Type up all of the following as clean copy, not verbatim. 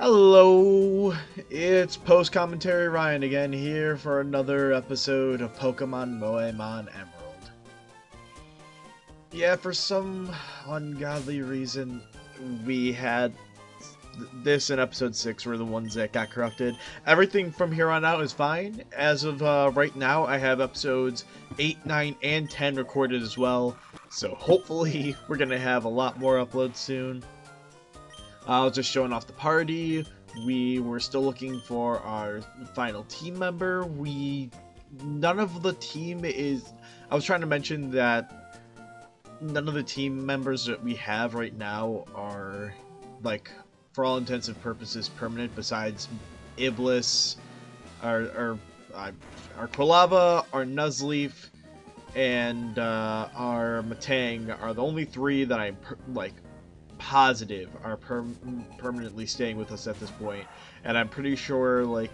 Hello, it's Post Commentary Ryan again here for another episode of Pokemon Moemon Emerald. Yeah, for some ungodly reason, we had this and episode 6 were the ones that got corrupted. Everything from here on out is fine. As of right now, I have episodes 8, 9, and 10 recorded as well. So hopefully we're going to have a lot more uploads soon. I was just showing off the party. We were still looking for our final team member. None of the team is... I was trying to mention that none of the team members that we have right now are, like, for all intents and purposes, permanent, besides Iblis, our Quilava, our Nuzleaf, and our Matang are the only three that I'm, positive are permanently staying with us at this point. And I'm pretty sure, like,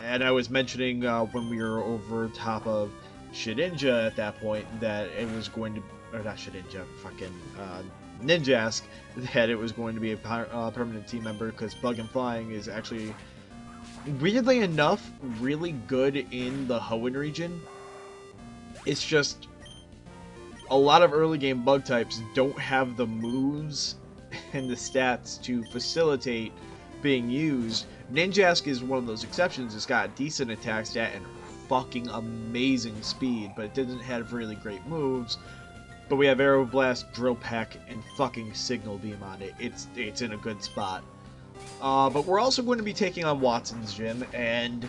and I was mentioning when we were over top of Shedinja at that point that it was going to, or not Shedinja, fucking Ninjask, that it was going to be a permanent team member, because Bug and Flying is actually, weirdly enough, really good in the Hoenn region. It's just a lot of early game bug types don't have the moves and the stats to facilitate being used. Ninjask is one of those exceptions. It's got a decent attack stat and fucking amazing speed, but it doesn't have really great moves. But we have Aeroblast, Drill Peck, and fucking Signal Beam on it. It's in a good spot. But we're also going to be taking on Watson's gym, and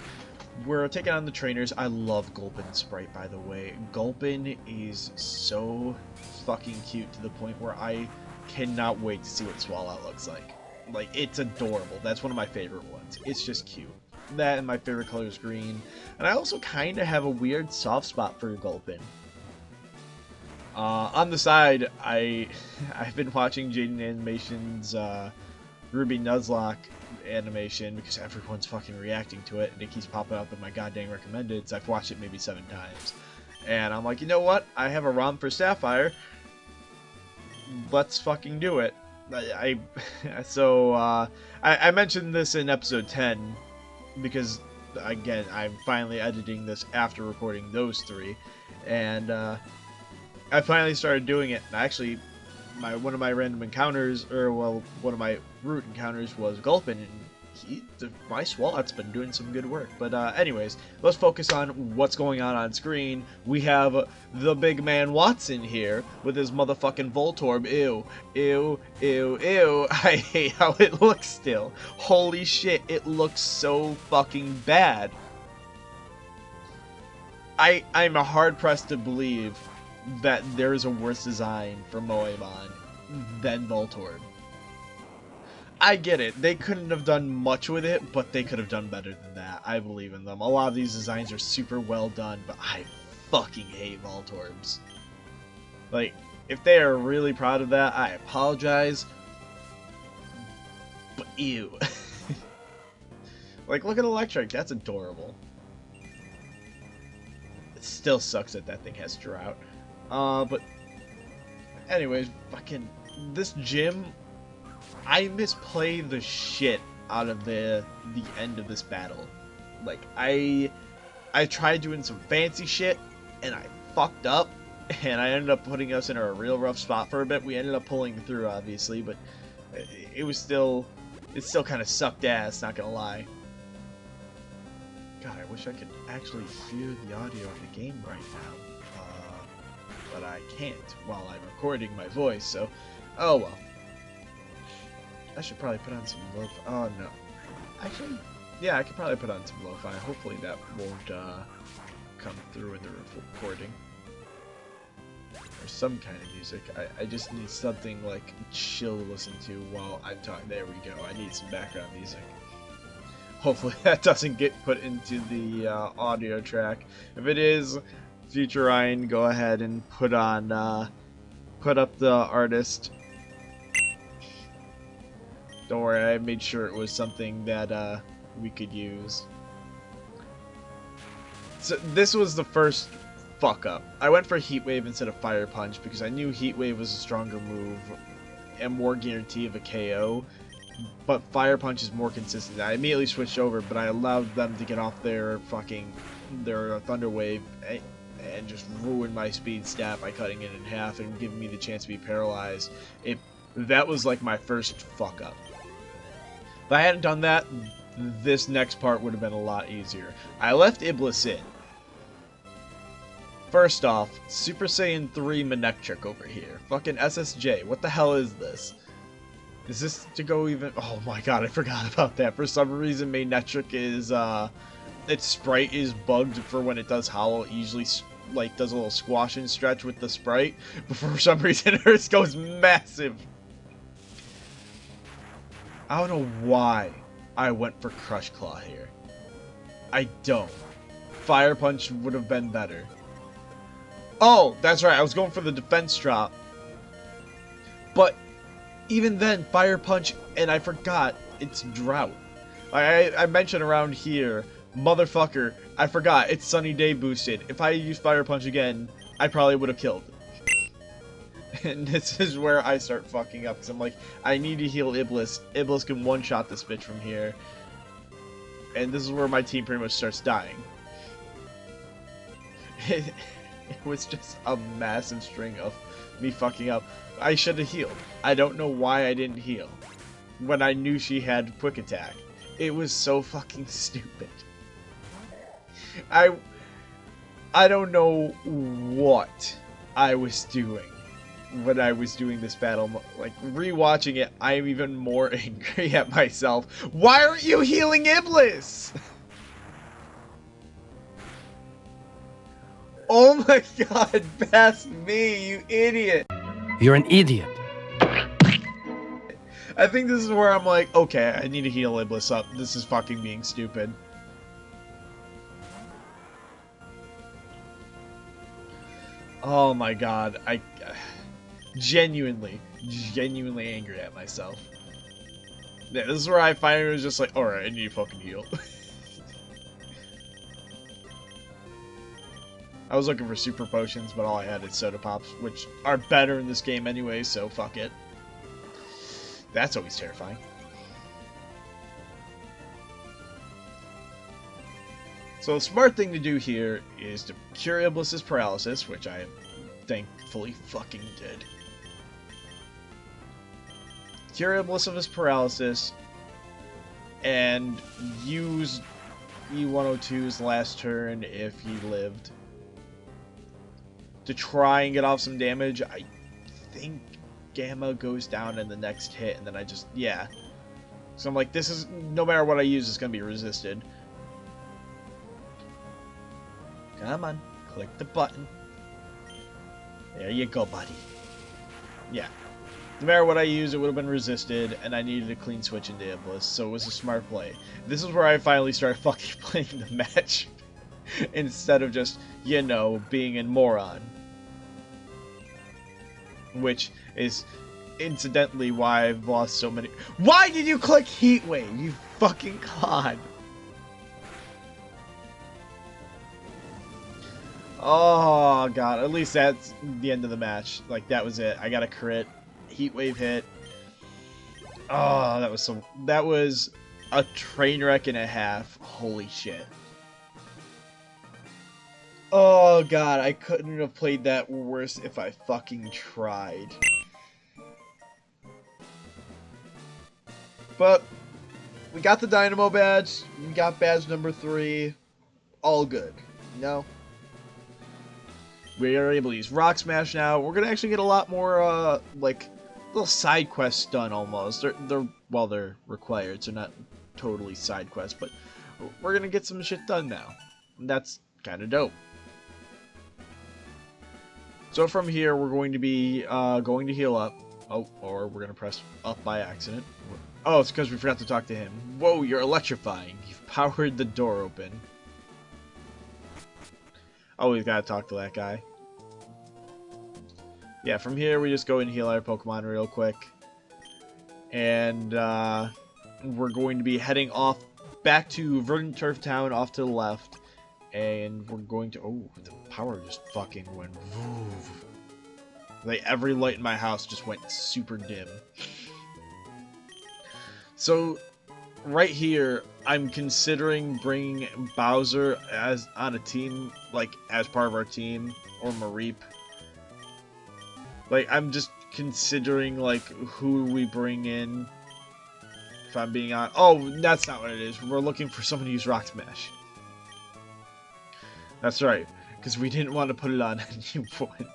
we're taking on the trainers. I love Gulpin's sprite, by the way. Gulpin is so fucking cute to the point where I cannot wait to see what Swallow looks like. Like, it's adorable. That's one of my favorite ones. It's just cute. That and my favorite color is green. And I also kind of have a weird soft spot for Gulpin. On the side, I've been watching Jaden Animation's Ruby Nuzlocke animation because everyone's fucking reacting to it and it keeps popping up in my goddamn recommendeds. I've watched it maybe 7 times. And I'm like, you know what? I have a ROM for Sapphire. Let's fucking do it. I mentioned this in episode 10 because, again, I'm finally editing this after recording those 3. And I finally started doing it. And actually, one of my random encounters, one of my root encounters was Gulpin, and my Swalot's been doing some good work. But anyways, let's focus on what's going on screen. We have the big man Watson here with his motherfucking Voltorb. Ew, ew, ew, ew. I hate how it looks still. Holy shit, it looks so fucking bad. I'm hard pressed to believe that there is a worse design for Moemon than Voltorb. I get it, they couldn't have done much with it, but they could have done better than that. I believe in them. A lot of these designs are super well done, but I fucking hate Voltorbs. Like, if they are really proud of that, I apologize. But ew. Like, look at Electric, that's adorable. It still sucks that that thing has Drought. But anyways, fucking this gym, I misplay the shit out of the end of this battle. Like, I tried doing some fancy shit and I fucked up, and I ended up putting us in a real rough spot for a bit. We ended up pulling through, obviously, but it still kind of sucked ass, not gonna lie. God, I wish I could actually hear the audio of the game right now. But I can't while I'm recording my voice, so oh well. I should probably put on some lo-fi. Oh no. Actually, yeah, I could probably put on some lo-fi. Hopefully that won't come through in the recording. Or some kind of music. I just need something like chill to listen to while I'm talking. There we go. I need some background music. Hopefully that doesn't get put into the audio track. If it is, Future Ryan, go ahead and put up the artist. Don't worry, I made sure it was something that we could use. So this was the first fuck up. I went for Heat Wave instead of Fire Punch because I knew Heat Wave was a stronger move and more guarantee of a KO. but Fire Punch is more consistent. I immediately switched over, but I allowed them to get off their Thunder Wave and just ruin my speed stat by cutting it in half and giving me the chance to be paralyzed. That was like my first fuck up. If I hadn't done that, this next part would have been a lot easier. I left Iblis in. First off, Super Saiyan 3 Manectric over here. Fucking SSJ, what the hell is this? Is this to go even... Oh my god, I forgot about that. For some reason, Manectric is, its sprite is bugged for when it does hollow. It usually, like, does a little squash and stretch with the sprite. But for some reason, hers goes massive. I don't know why I went for Crush Claw here. I don't. Fire Punch would have been better. Oh, that's right. I was going for the defense drop. But even then, Fire Punch, and I forgot, it's Drought. I mentioned around here, motherfucker, I forgot, it's Sunny Day boosted. If I used Fire Punch again, I probably would have killed. And this is where I start fucking up, because I'm like, I need to heal Iblis. Iblis can one-shot this bitch from here. And this is where my team pretty much starts dying. It was just a massive string of me fucking up. I should have healed. I don't know why I didn't heal when I knew she had quick attack. It was so fucking stupid. I don't know what I was doing when I was doing this battle. Like, rewatching it, I'm even more angry at myself. Why aren't you healing Iblis? Oh my god, past me, you idiot. You're an idiot. I think this is where I'm like, okay, I need to heal Iblis up. This is fucking being stupid. Oh my god, I genuinely angry at myself. Yeah, this is where I finally was just like, alright, I need to fucking heal. I was looking for super potions, but all I had is soda pops, which are better in this game anyway, so fuck it. That's always terrifying. So the smart thing to do here is to cure Iblis's paralysis, which I thankfully fucking did. Cure Iblis of his paralysis, and use E102's last turn if he lived to try and get off some damage. I think Gamma goes down in the next hit, and then I just, yeah. So I'm like, this is, no matter what I use, it's going to be resisted. Come on, click the button. There you go, buddy. Yeah. No matter what I used, it would have been resisted, and I needed a clean switch into Iblis, so it was a smart play. This is where I finally started fucking playing the match. Instead of just, you know, being a moron. Which is incidentally why I've lost so many. Why did you click Heat Wave, you fucking god? Oh god, at least that's the end of the match. Like, that was it. I got a crit. Heat Wave hit. Oh, that was a train wreck and a half. Holy shit. Oh god, I couldn't have played that worse if I fucking tried. But we got the Dynamo badge, we got badge number 3, all good, you know? We are able to use Rock Smash now. We're gonna actually get a lot more, like, little side quests done almost. They're required, so not totally side quests, but we're gonna get some shit done now. And that's kinda dope. So from here, we're going to be going to heal up. Oh, or we're going to press up by accident. Oh, it's because we forgot to talk to him. Whoa, you're electrifying. You've powered the door open. Oh, we've got to talk to that guy. Yeah, from here, we just go and heal our Pokemon real quick. And we're going to be heading off back to Verdant Turf Town off to the left. And we're going to... Oh, the power just fucking went... Woof. Like, every light in my house just went super dim. So right here, I'm considering bringing Bowser as on a team, like as part of our team, or Mareep. Like, I'm just considering like who we bring in. If I'm being honest, oh, that's not what it is. We're looking for someone to use Rock Smash. That's right, because we didn't want to put it on anyone,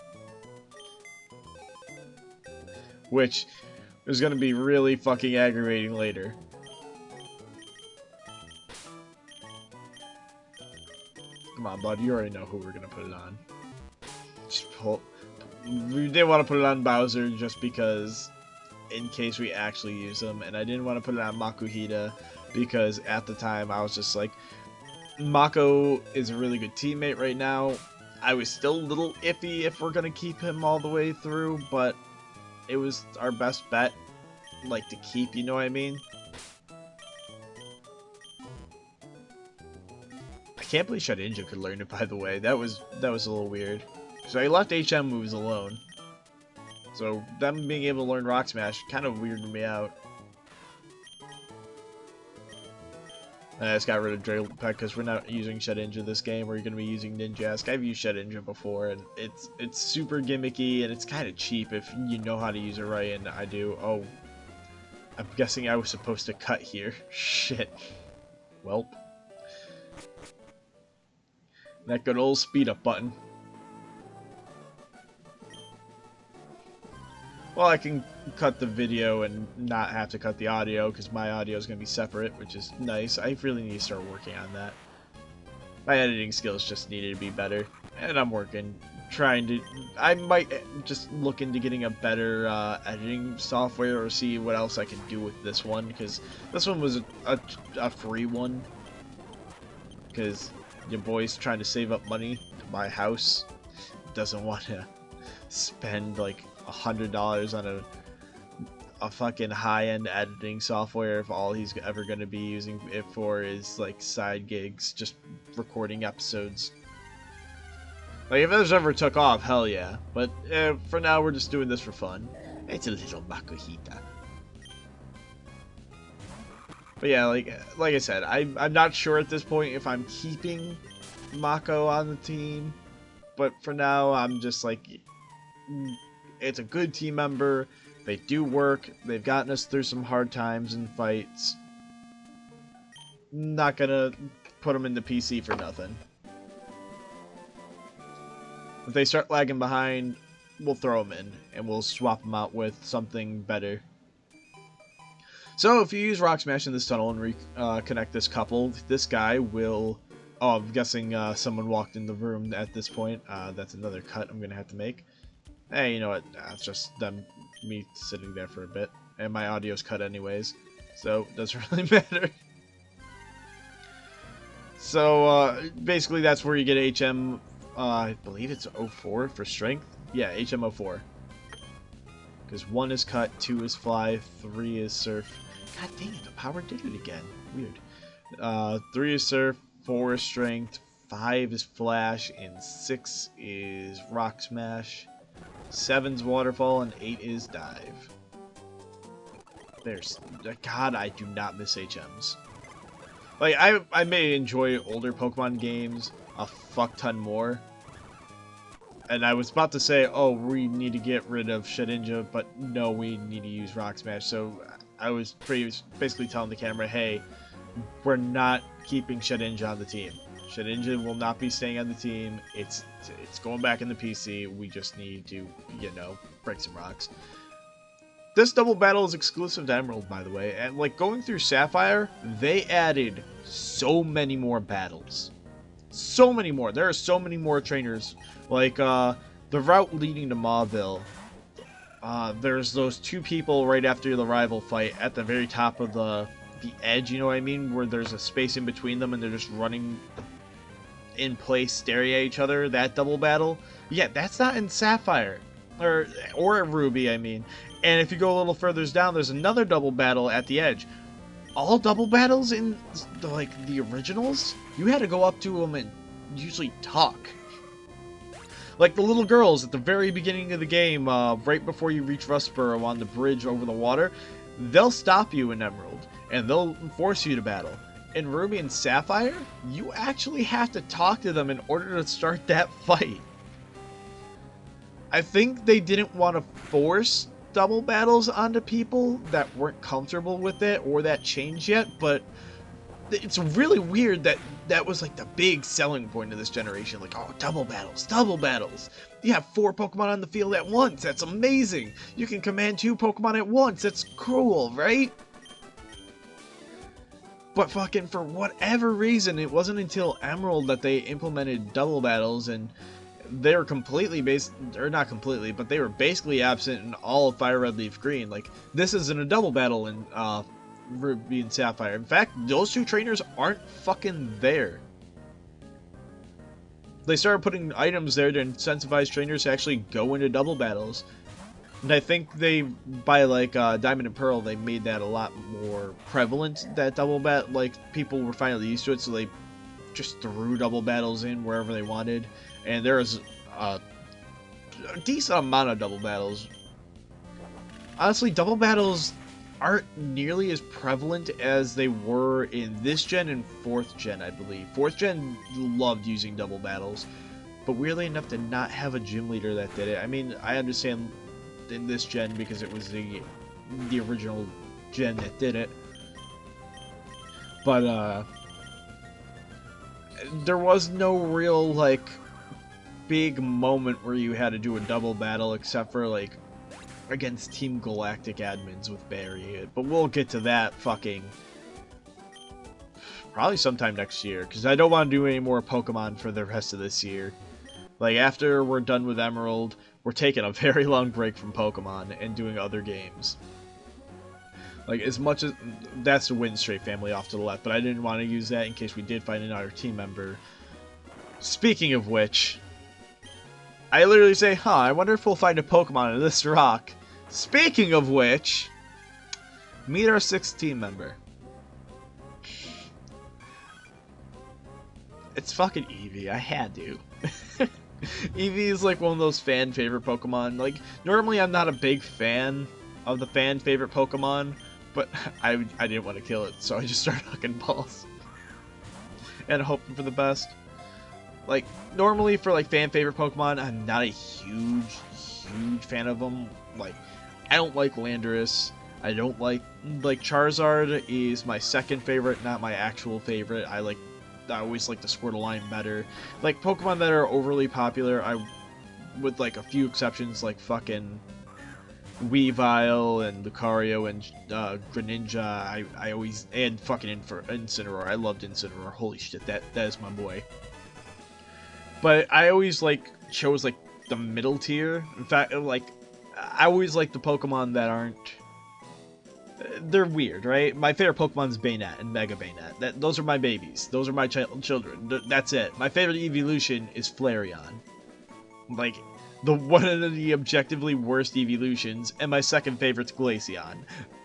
which is going to be really fucking aggravating later. Come on, bud. You already know who we're going to put it on. Just pull. We didn't want to put it on Bowser just because, in case we actually use them, and I didn't want to put it on Makuhita because at the time I was just like, Mako is a really good teammate right now. I was still a little iffy if we're going to keep him all the way through, but it was our best bet, like, to keep, you know what I mean? I can't believe Shedinja could learn it, by the way. That was a little weird. So I left HM moves alone. So them being able to learn Rock Smash kind of weirded me out. And I just got rid of Drail Peck because we're not using Shedinja this game. We're going to be using Ninjask. I've used Shedinja before, and it's super gimmicky, and it's kind of cheap if you know how to use it right, and I do. Oh, I'm guessing I was supposed to cut here. Shit. Welp. That good old speed up button. Well, I can cut the video and not have to cut the audio because my audio is going to be separate, which is nice. I really need to start working on that. My editing skills just needed to be better, and I'm working. I might just look into getting a better editing software or see what else I can do with this one, because this one was a free one. Because your boy's trying to save up money to buy a house. Doesn't want to spend like $100 on a fucking high-end editing software if all he's ever going to be using it for is like side gigs, just recording episodes. Like if this ever took off, hell yeah. But for now we're just doing this for fun. It's a little Makuhita. But yeah, like I said, I'm not sure at this point if I'm keeping Mako on the team. But for now, I'm just like, it's a good team member. They do work. They've gotten us through some hard times and fights. Not gonna put them in the PC for nothing. If they start lagging behind, we'll throw them in and we'll swap them out with something better. So if you use Rock Smash in this tunnel and reconnect this couple, this guy will... Oh, I'm guessing someone walked in the room at this point. That's another cut I'm going to have to make. Hey, you know what? It's just me sitting there for a bit. And my audio's cut anyways. So, it doesn't really matter. So, basically that's where you get HM... I believe it's 04 for strength. Yeah, HM 04. Because 1 is cut, 2 is fly, 3 is surf. God dang it, the power did it again. Weird. 3 is surf, 4 is strength, 5 is flash, and 6 is rock smash, 7's waterfall, and 8 is dive. There's... God, I do not miss HMs. Like, I may enjoy older Pokemon games a fuck ton more. And I was about to say, oh, we need to get rid of Shedinja, but no, we need to use Rock Smash. So I was basically telling the camera, hey, we're not keeping Shedinja on the team. Shedinja will not be staying on the team. It's going back in the PC. We just need to, you know, break some rocks. This double battle is exclusive to Emerald, by the way. And, like, going through Sapphire, they added so many more battles. So many more. There are so many more trainers. Like, the route leading to Mauville. There's those two people right after the rival fight at the very top of the edge, you know what I mean? Where there's a space in between them and they're just running in place, staring at each other. That double battle. Yeah, that's not in Sapphire. Or Ruby, I mean. And if you go a little further down, there's another double battle at the edge. All double battles in, the originals, you had to go up to them and usually talk. Like the little girls at the very beginning of the game, right before you reach Rustboro on the bridge over the water, they'll stop you in Emerald. and they'll force you to battle. In Ruby and Sapphire, you actually have to talk to them in order to start that fight. I think they didn't want to force double battles onto people that weren't comfortable with it or that changed yet, but it's really weird that that was like the big selling point of this generation. Like, oh, double battles, double battles. You have 4 Pokemon on the field at once. That's amazing. You can command 2 Pokemon at once. That's cool, right? But fucking for whatever reason, it wasn't until Emerald that they implemented double battles, and they were completely or not completely, but they were basically absent in all of Fire Red Leaf Green. Like, this isn't a double battle in Ruby and Sapphire. In fact, those 2 trainers aren't fucking there. They started putting items there to incentivize trainers to actually go into double battles. And I think they, by like Diamond and Pearl, they made that a lot more prevalent, that double bat. Like, people were finally used to it, so they just threw double battles in wherever they wanted. And there was a decent amount of double battles. Honestly, double battles aren't nearly as prevalent as they were in this gen and 4th gen, I believe. 4th gen loved using double battles, but weirdly enough did not have a gym leader that did it. I mean, I understand in this gen because it was the original gen that did it, but there was no real like big moment where you had to do a double battle except for like against Team Galactic admins with Barry, but we'll get to that fucking probably sometime next year, because I don't want to do any more Pokemon for the rest of this year. Like, after we're done with Emerald, we're taking a very long break from Pokemon and doing other games. Like, as much as that's the Windstray family off to the left, but I didn't want to use that in case we did find another team member. Speaking of which, I literally say, huh, I wonder if we'll find a Pokemon in this rock. Speaking of which, meet our 6th team member. It's fucking Eevee, I had to. Eevee is like one of those fan favorite Pokemon. Like, normally I'm not a big fan of the fan favorite Pokemon, but I didn't want to kill it, so I just started hucking balls. And hoping for the best. Like, normally for like fan favorite Pokemon, I'm not a huge fan of them. Like, I don't like Landorus. I don't like Charizard is my 2nd favorite, not my actual favorite. I always like the Squirtle better. Like, Pokemon that are overly popular, with like a few exceptions, like fucking Weavile and Lucario and Greninja, I always, and fucking Incineroar. I loved Incineroar. Holy shit, that is my boy. But I always like chose like the middle tier. In fact, like, I always like the Pokemon that aren't. They're weird, right? My favorite Pokemon's Banette and Mega Banette. Those are my babies. Those are my children. That's it. My favorite evolution is Flareon. Like, one of the objectively worst evolutions, and my 2nd favorite's Glaceon.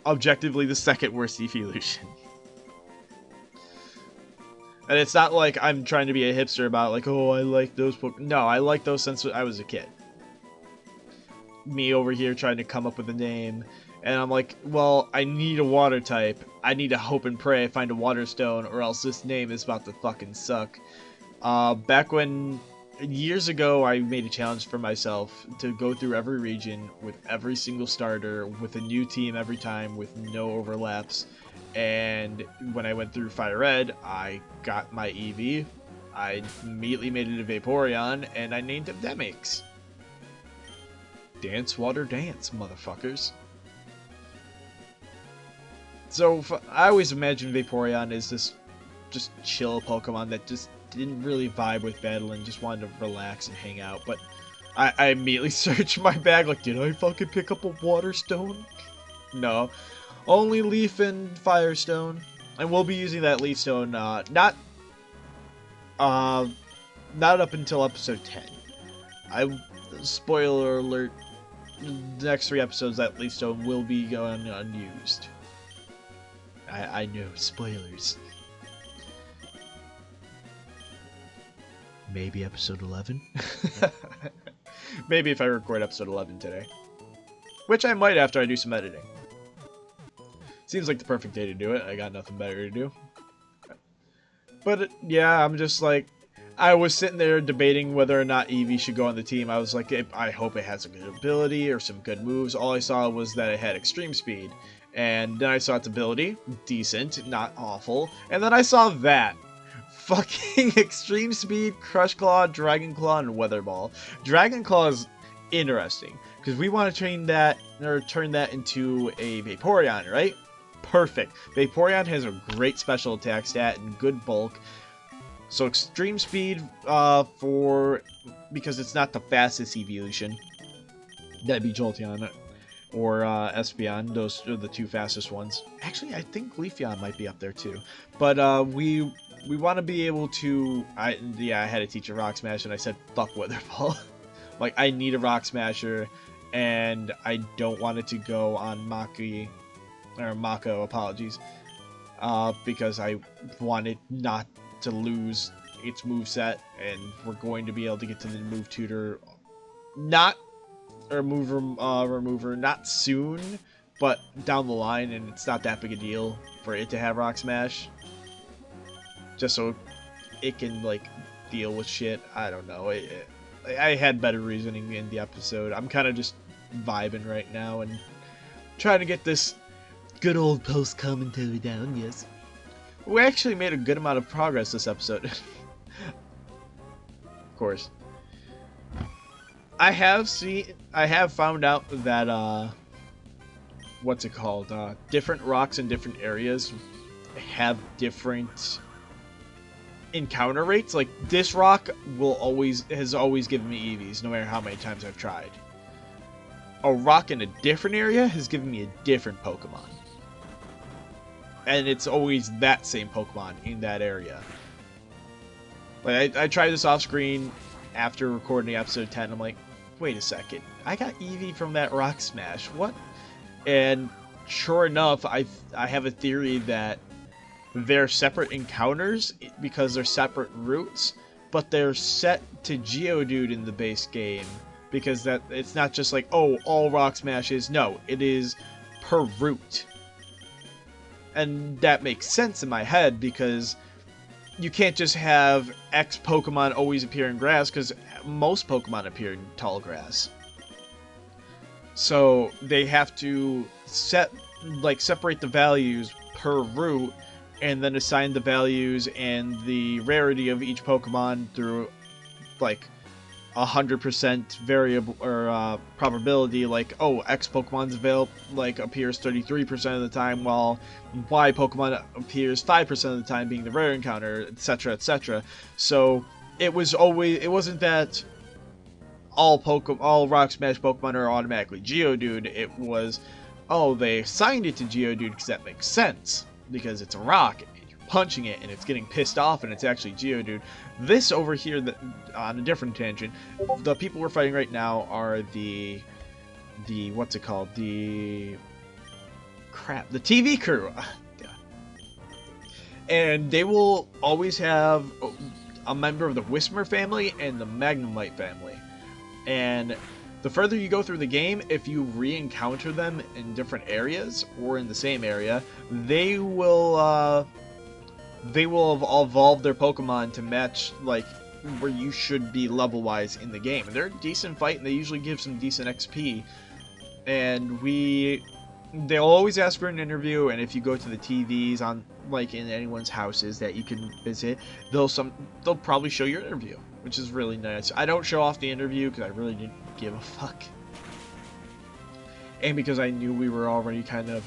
Objectively the 2nd worst evolution. And it's not like I'm trying to be a hipster about like, oh, I like those Pokemon. No, I like those since I was a kid. Me over here trying to come up with a name. And I'm like, well, I need a water type. I need to hope and pray I find a water stone, or else this name is about to fucking suck. Back when, years ago, I made a challenge for myself to go through every region with every single starter, with a new team every time, with no overlaps. And when I went through Fire Red, I got my Eevee. I immediately made it a Vaporeon, and I named him Demix. Dance, water, dance, motherfuckers. So, I always imagined Vaporeon as this just chill Pokemon that just didn't really vibe with battle and just wanted to relax and hang out. But I immediately searched my bag like, did I fucking pick up a Water Stone? No. Only Leaf and Firestone. And we'll be using that Leaf Stone, not up until episode 10. Spoiler alert, the next 3 episodes that Leaf Stone will be going unused. I know, spoilers. Maybe episode 11? Maybe if I record episode 11 today. Which I might after I do some editing. Seems like the perfect day to do it. I got nothing better to do. But yeah, I'm just like, I was sitting there debating whether or not Eevee should go on the team. I was like, I hope it has a good ability or some good moves. All I saw was that it had extreme speed. And then I saw its ability, decent, not awful. And then I saw that. Fucking extreme speed, Crush Claw, Dragon Claw, and Weather Ball. Dragon Claw is interesting, because we want to train that, or turn that into a Vaporeon, right? Perfect. Vaporeon has a great special attack stat and good bulk. So extreme speed because it's not the fastest evolution. That'd be Jolteon or Espeon. Those are the two fastest ones. Actually, I think Leafeon might be up there too. But we want to be able to. I had to teach a Rock Smash, and I said fuck Weather Ball. Like, I need a Rock Smasher, and I don't want it to go on Mako, apologies, because I want it not to lose its moveset, and we're going to be able to get to the move tutor not remover not soon, but down the line, and it's not that big a deal for it to have Rock Smash, just so it can like deal with shit. I don't know, I had better reasoning in the episode. I'm kind of just vibing right now and trying to get this good old post commentary down. Yes, we actually made a good amount of progress this episode. Of course, I have found out that what's it called? Different rocks in different areas have different encounter rates. Like, this rock has always given me Eevees, no matter how many times I've tried. A rock in a different area has given me a different Pokemon. And it's always that same Pokemon in that area. Like, I tried this off screen after recording episode 10. I'm like, wait a second, I got Eevee from that Rock Smash. What? And sure enough, I have a theory that they're separate encounters because they're separate routes, but they're set to Geodude in the base game, because that it's not just like, oh, all Rock Smashes. No, it is per route. And that makes sense in my head, because you can't just have X Pokemon always appear in grass, because most Pokemon appear in tall grass. So they have to separate the values per route, and then assign the values and the rarity of each Pokemon through like 100% variable or probability. Like, oh, X Pokemon's appears 33% of the time, while Y Pokemon appears 5% of the time, being the rare encounter, etc., etc. So it wasn't that all Rock Smash Pokemon are automatically Geodude. It was, oh, they assigned it to Geodude because that makes sense, because it's a rock and you're punching it and it's getting pissed off and it's actually Geodude. This over here, on a different tangent, the people we're fighting right now are the what's it called? The TV crew. And they will always have a member of the Whismur family and the Magnemite family. And the further you go through the game, if you re-encounter them in different areas or in the same area, they will evolve their Pokemon to match like where you should be level-wise in the game. And they're a decent fight, and they usually give some decent XP. And they'll always ask for an interview, and if you go to the TVs on like in anyone's houses that you can visit, they'll probably show your interview, which is really nice. I don't show off the interview because I really didn't give a fuck, and because I knew we were already kind of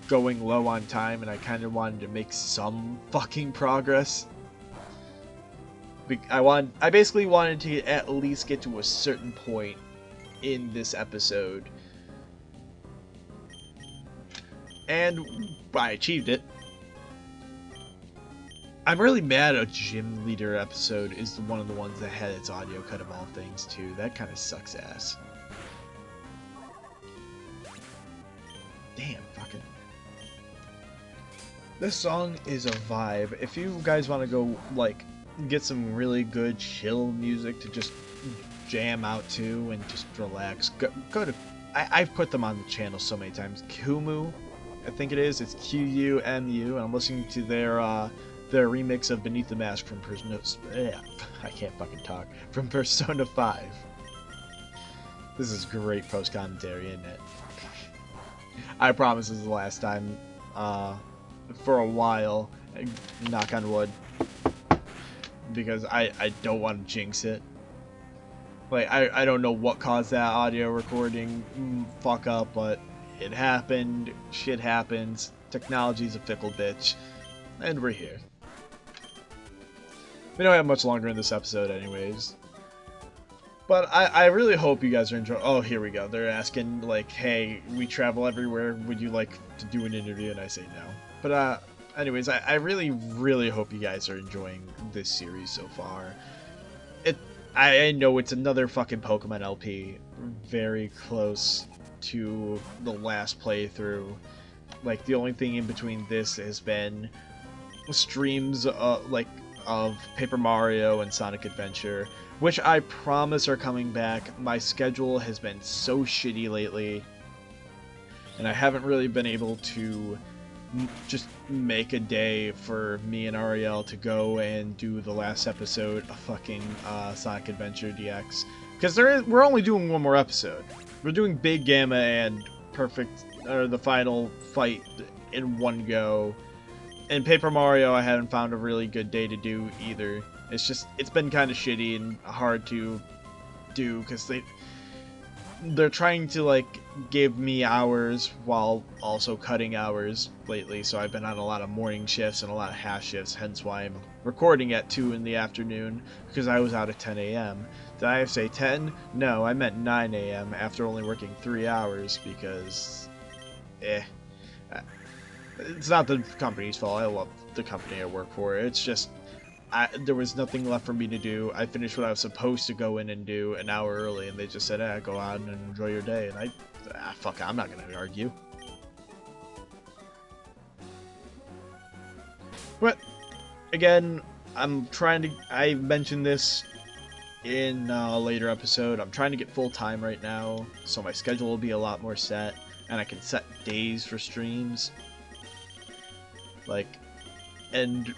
going low on time, and I kind of wanted to make some fucking progress. I basically wanted to at least get to a certain point in this episode, and I achieved it. I'm really mad a Gym Leader episode is one of the ones that had its audio cut of all things too. That kind of sucks ass. Damn, fucking. This song is a vibe. If you guys want to go like get some really good chill music to just jam out to and just relax, go to. I've put them on the channel so many times. Kumu, I think it is. It's QUMU, and I'm listening to their remix of Beneath the Mask from Persona. I can't fucking talk. From Persona 5. This is great post commentary, isn't it? I promise this is the last time for a while. Knock on wood. Because I don't want to jinx it. Like, I don't know what caused that audio recording fuck up, but it happened. Shit happens. Technology's a fickle bitch. And we're here. We don't have much longer in this episode anyways. But I really hope you guys are enjoying. Oh, here we go. They're asking, like, hey, we travel everywhere. Would you like to do an interview? And I say no. But, anyways, I really, really hope you guys are enjoying this series so far. I know it's another fucking Pokemon LP. Very close to the last playthrough. Like, the only thing in between this has been streams, like, of Paper Mario and Sonic Adventure, which I promise are coming back. My schedule has been so shitty lately, and I haven't really been able to just make a day for me and Ariel to go and do the last episode of fucking Sonic Adventure DX. Because we're only doing one more episode. We're doing Big Gamma and the final fight in one go. And Paper Mario, I haven't found a really good day to do either. It's been kind of shitty and hard to do because they're trying to, like, give me hours while also cutting hours lately, so I've been on a lot of morning shifts and a lot of half shifts, hence why I'm recording at 2 in the afternoon, because I was out at 10 a.m. Did I say 10? No, I meant 9 a.m. after only working 3 hours, because, it's not the company's fault. I love the company I work for. It's just, there was nothing left for me to do. I finished what I was supposed to go in and do an hour early, and they just said, go out and enjoy your day. And fuck it, I'm not gonna argue. But, again, I mentioned this in a later episode. I'm trying to get full-time right now, so my schedule will be a lot more set, and I can set days for streams. Like, and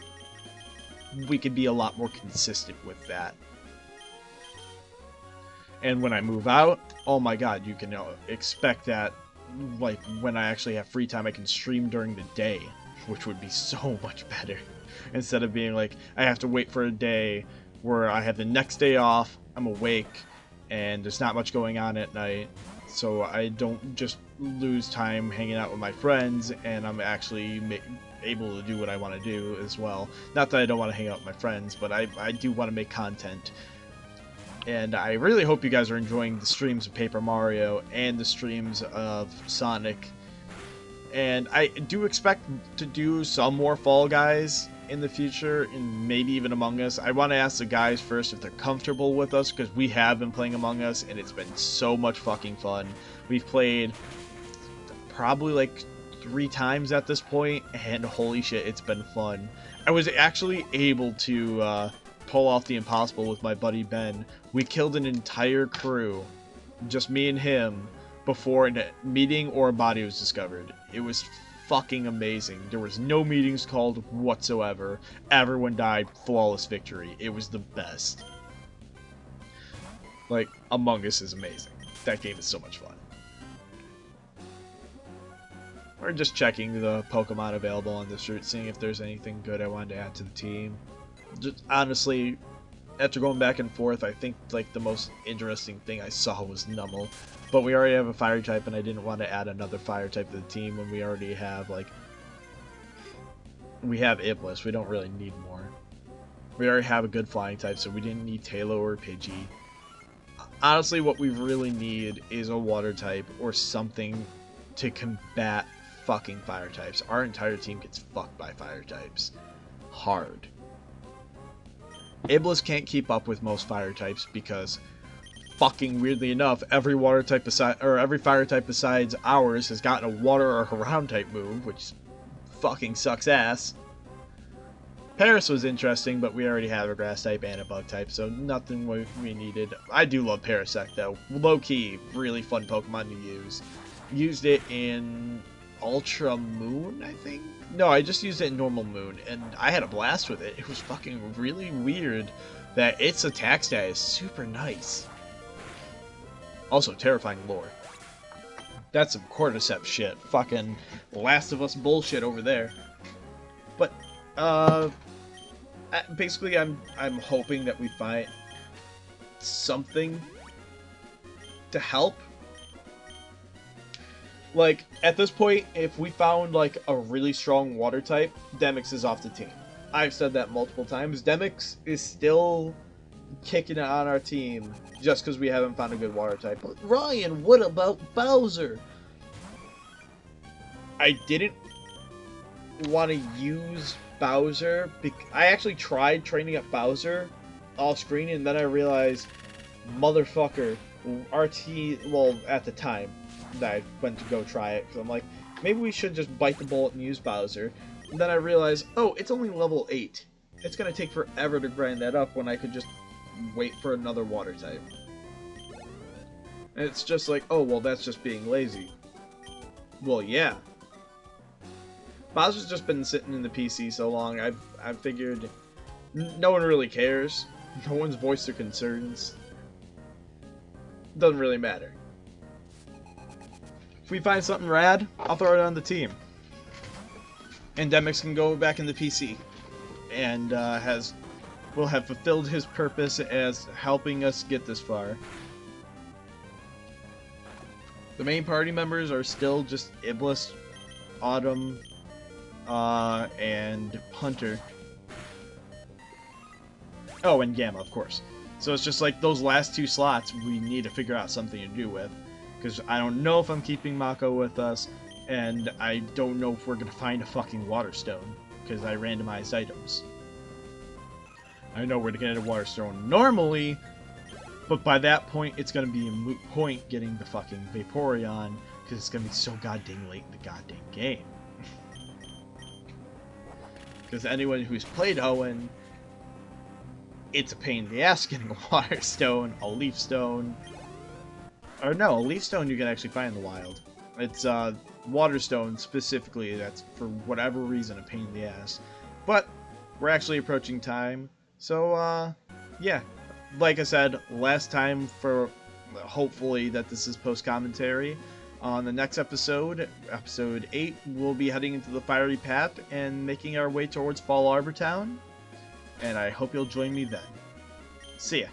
we could be a lot more consistent with that. And when I move out, oh my god, you can expect that, like, when I actually have free time, I can stream during the day, which would be so much better. Instead of being like, I have to wait for a day where I have the next day off, I'm awake, and there's not much going on at night, so I don't just lose time hanging out with my friends, and I'm actually able to do what I want to do as well. Not that I don't want to hang out with my friends, but I do want to make content. And I really hope you guys are enjoying the streams of Paper Mario and the streams of Sonic. And I do expect to do some more Fall Guys in the future, and maybe even Among Us. I want to ask the guys first if they're comfortable with us, because we have been playing Among Us, and it's been so much fucking fun. We've played probably like 3 times at this point, and holy shit, it's been fun. I was actually able to pull off the impossible with my buddy Ben. We killed an entire crew, just me and him, before a meeting or a body was discovered. It was fucking amazing. There was no meetings called whatsoever. Everyone died. Flawless victory. It was the best. Like, Among Us is amazing. That game is so much fun. We're just checking the Pokemon available on this route, seeing if there's anything good I wanted to add to the team. Just, honestly, after going back and forth, I think like the most interesting thing I saw was Numel. But we already have a fire type, and I didn't want to add another fire type to the team when we already have, like, we have Iblis. We don't really need more. We already have a good flying type, so we didn't need Tailo or Pidgey. Honestly, what we really need is a water type or something to combat fucking fire types. Our entire team gets fucked by fire types. Hard. Iblis can't keep up with most fire types because, fucking weirdly enough, every water type every fire type besides ours has gotten a water or ground type move, which fucking sucks ass. Paris was interesting, but we already have a grass type and a bug type, so nothing we needed. I do love Parasect though. Low key, really fun Pokemon to use. Used it in Ultra Moon, I think? No, I just used it in normal Moon, and I had a blast with it. It was fucking really weird that its attack stat is super nice. Also, terrifying lore. That's some Cordyceps shit. Fucking Last of Us bullshit over there. But, basically, I'm hoping that we find something to help. Like, at this point, if we found, like, a really strong water type, Demyx is off the team. I've said that multiple times. Demyx is still kicking it on our team just because we haven't found a good water type. But Ryan, what about Bowser? I didn't want to use Bowser. I actually tried training up Bowser off screen, and then I realized, motherfucker, our team, well, at the time that I went to go try it, because I'm like, maybe we should just bite the bullet and use Bowser. And then I realized, oh, it's only level 8. It's going to take forever to grind that up when I could just wait for another water type. And it's just like, oh, well, that's just being lazy. Well, yeah. Bowser's just been sitting in the PC so long, I figured no one really cares. No one's voiced their concerns. Doesn't really matter. If we find something rad, I'll throw it on the team. And Demyx can go back in the PC. And will have fulfilled his purpose as helping us get this far. The main party members are still just Iblis, Autumn, and Hunter. Oh, and Gamma, of course. So it's just like those last 2 slots we need to figure out something to do with. Because I don't know if I'm keeping Mako with us, and I don't know if we're going to find a fucking water stone, because I randomized items. I know we're going to get a water stone normally, but by that point it's going to be a moot point getting the fucking Vaporeon, because it's going to be so goddamn late in the goddamn game. Because anyone who's played Hoenn, it's a pain in the ass getting a water stone, a leaf stone. Or no, a leaf stone you can actually find in the wild. It's water stone specifically that's for whatever reason a pain in the ass. But we're actually approaching time. So yeah, like I said, last time for hopefully that this is post commentary. On the next episode, episode 8, we'll be heading into the Fiery Path and making our way towards Fall Arbor Town. And I hope you'll join me then. See ya.